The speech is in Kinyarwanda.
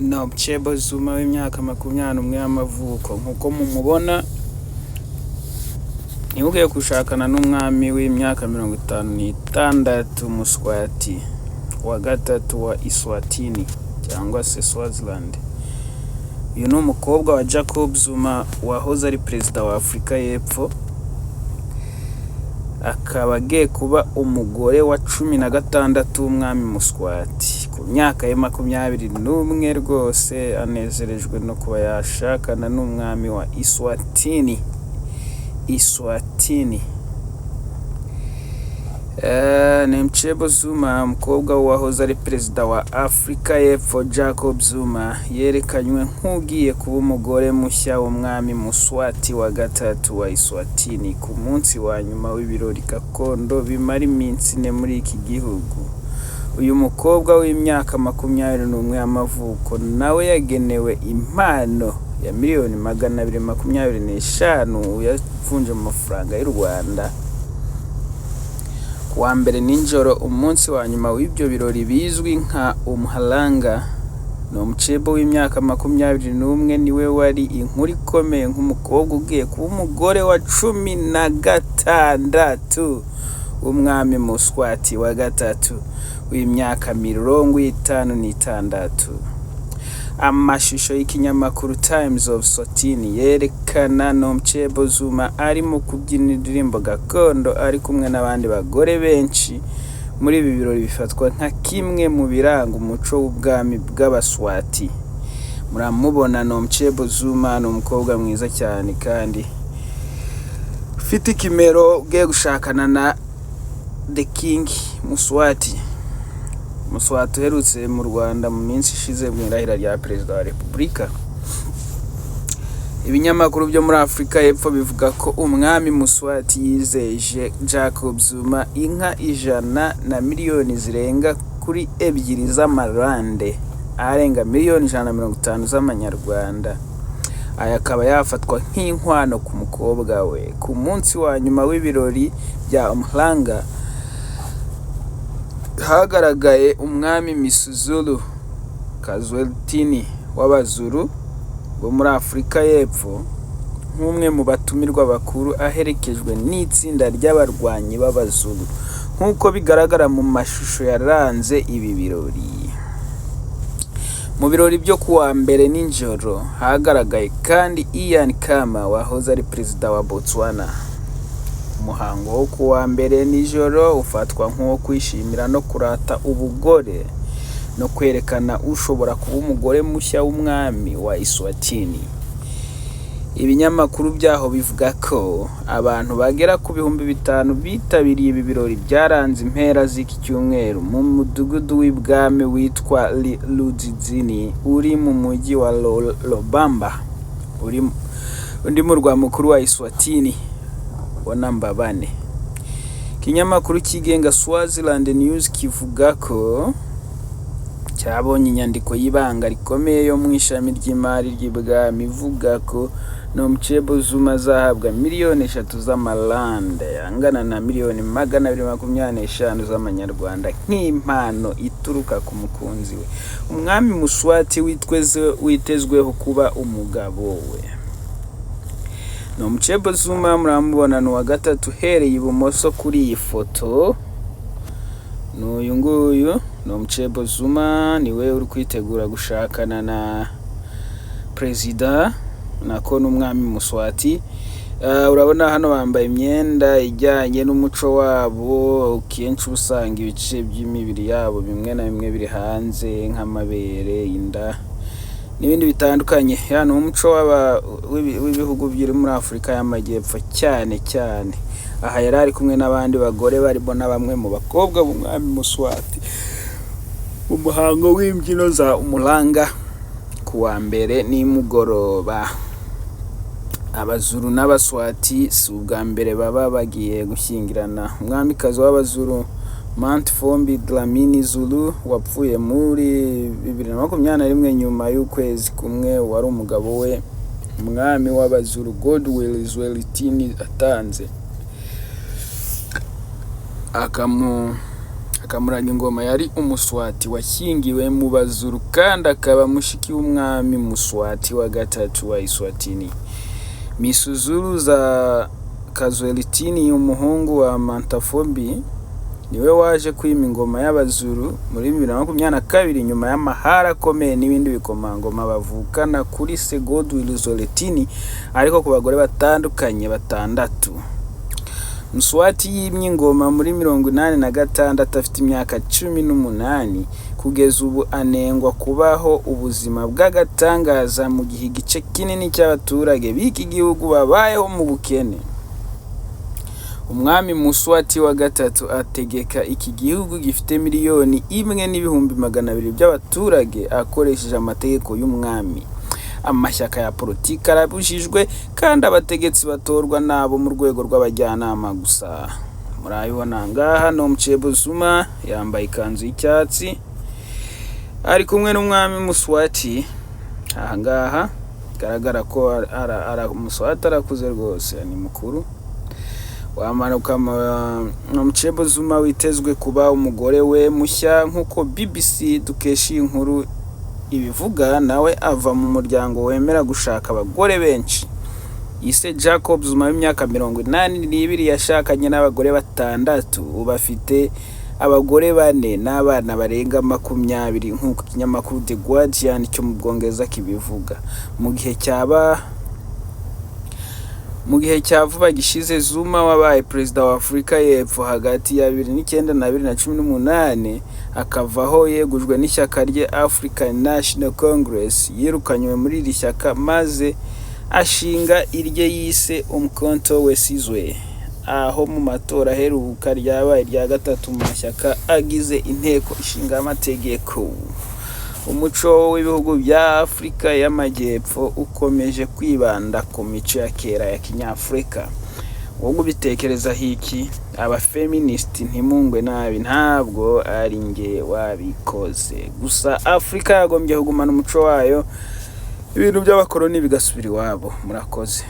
Umukobwa Zuma w'imyaka 21 y'amavuko nkuko mumubona nibugiye gushakana n'umwami w'imyaka 56 muswati wa gatatu wa Eswatini cyangwa se Swaziland. Uyu ni umukobwa wa Jacob Zuma wahoze ari perezida wa Afrika y'Epfo, akaba agiye kuba umugore wa 16 w'umwami muswati ku myaka ya 21 rwose. Anezerejwe no kuba yashakana n'umwami wa Eswatini. Umukobwa Zuma, umukobwa wahoze ari perezida wa Afrika y'Epfo Jacob Zuma, yerekanywe nk'ugiye kuba umugore mushya w'umwami muswati wa gatatu wa Eswatini ku munsi wa nyuma w'ibirori gakondo bimara iminsi 4 muri iki gihugu. Uyu mukobwa w'imyaka 21 y'amavuko nawe yagenewe impano ya miliyoni 225 yavunje mu mafaranga y'u Rwanda kuwa mbere ninjoro, umunsi wa nyuma w'ibyo birori bizwi nka Umwami. No umukobwa w'imyaka 21 niwe wari inkuru ikomeye nk'umukobwa ugiye kuba umugore wa 16 w'umwami muswati wa gatatu w'imyaka 56. Amashusho y'ikinyamakuru Times of Swatini yerekana umukobwa Zuma arimo kubyina indirimbo gakondo ari kumwe n'abandi bagore benshi. Muri ibi birori bifatwa nka kimwe mu biranga umuco w'ubwami bw'Abaswati. Muramubona umukobwa Zuma ni umukobwa mwiza cyane kandi ufite ikimero ugiye gushakana na the king muswati uherutse mu Rwanda mu minsi ishize mu irahira rya perezida wa Repubulika. Ibinyamakuru byo muri Afrika y'Epfo bivuga ko umwami muswati yizeje Jacob Zuma inka 100 na miliyoni zirenga kuri 2 z'amarande, arenga miliyoni 150 z'amanyarwanda. Aya akaba yafatwa nk'inkwano ku mukobwa we. Ku munsi wa nyuma w'ibirori bya Umukobwa hagaragaye umwami Misuzulu Kazweltini w'Abazulu bo muri Afrika y'Epfo nk'umwe mu batumirwa bakuru, aherekejwe n'itsinda ry'abarwanyi b'Abazulu nk'uko bigaragara mu mashusho yaranze ibi birori. Mu birori byo kuwa mbere ninjoro hagaragaye kandi Ian Khama wahoze ari perezida wa Botswana. Umuhango wo kuwa mbere nijoro ufatwa nk'uwo kwishimira no kurata ubugore no kwerekana ushobora kuba umugore mushya w'umwami wa Eswatini. Ibinyamakuru byaho bivuga ko abantu bagera ku 5,000 bitabiriye ibi birori byaranze impera z'iki cyumweru mu mudugudu w'ibwami witwa Ludzizini uri mu mujyi wa Lobamba, undi murwa mukuru wa Eswatini wa namba 4. Ikinyamakuru kigenga Swaziland News kivuga ko cyabonye inyandiko y'ibanga rikomeye yo mu ishami ry'imari ry'ibwami ivuga ko umukobwa Zuma azahabwa miliyoni 3 z'amarande angana na miliyoni 225 z'amanyarwanda nk'impano ituruka ku mukunzi we, umwami muswati witezweho kuba umugabo we. Umukobwa Zuma muramubona ni wa gatatu uhereye ibumoso kuri iyi foto. N'uyu nguyu ni umukobwa Zuma, niwe uri kwitegura gushakana na perezida nako n'umwami muswati. Urabona hano bambaye imyenda ijyanye n'umuco wabo, kenshi usanga ibice by'imibiri yabo bimwe na bimwe biri hanze nk'amabere, inda n'ibindi bitandukanye. Hano umuco w'ibihugu biri muri Afrika y'Amajyepfo cyane. Aha yari ari kumwe n'abandi bagore barimo na bamwe mu bakobwa b'umwami muswati mu muhango w'imbyino za Umwami kuwa mbere nimugoroba. Abazulu n'Abaswati si ubwa mbere baba bagiye gushyingirana. Umwamikazi w'Abazulu Mantfombi Dlamini Zulu wapfuye muri 2021 nyuma y'ukwezi kumwe wari umugabo we umwami w'Abazulu Godwill Zwelithini atanze akamuranga ingoma yari umuswati washyingiwe mu bazuru kandi akaba mushiki w'umwami muswati wa gatatu wa Eswatini. Misuzuru za Kazwelitini umuhungu wa Mantafombi niwe waje kwima ingoma y'abazuru muri 2022 nyuma y'amahara akomeye n'ibindi bikomangoma bavukana kuri Segodwilizoletini ariko ku bagore batandukanye batandatu. Muswati yimye ingoma muri 86 afite imyaka 18 kugeza ubu anengwa kubaho ubuzima bw'agatangaza mu gihe igice kinini cy'abaturage b'iki gihugu babayeho mu bukene. Umwami muswati wa gatatu ategeka iki gihugu gifite miliyoni 1,200,000 by'abaturage akoresheje amategeko y'umwami. Amashyaka ya politiki arabujijwe kandi abategetsi batorwa nabo mu rwego rw'abajyanama gusa. Murabibona ngaha no Umukobwa yambaye ikanzu y'icyatsi ari kumwe n'umwami muswati. Aha ngaha garagara ko muswati arakuze rwose, ni mukuru. Wamanuka Umukobwa witezwe kuba umugore we mushya nk'uko BBC dukesha inkuru ibivuga, nawe ava mu muryango wemera gushaka abagore benshi. Ise Jacob Zuma w'imyaka 82 yashakanye n'abagore 6, ubu afite abagore 4 n'abana barenga 20 nk'uko ikinyamakuru The Guardian cyo mu Bwongereza kibivuga. Mu gihe cya vuba gishize Zuma wabaye perezida wa Afurika y'Epfo hagati ya 2009 na 2018 akavaho yegujwe n'ishyaka rye African National Congress, yirukanywe muri iri shyaka maze ashinga irye yise Umkhonto weSizwe, aho mu matora aheruka ryabaye rya gatatu mu mashyaka agize inteko ishinga amategeko. Umuco w'ibihugu bya Afrika y'Amajyepfo ukomeje kwibanda ku mico ya kera ya Kinyafurika. Wowe ubitekereza hiki? Abafeminist ntimungwe nabi, ntabwo ari nge wabikoze. Gusa Afrika yagombye kugumana umuco wayo, ibintu by'abakoloni bigasubira iwabo. Murakoze.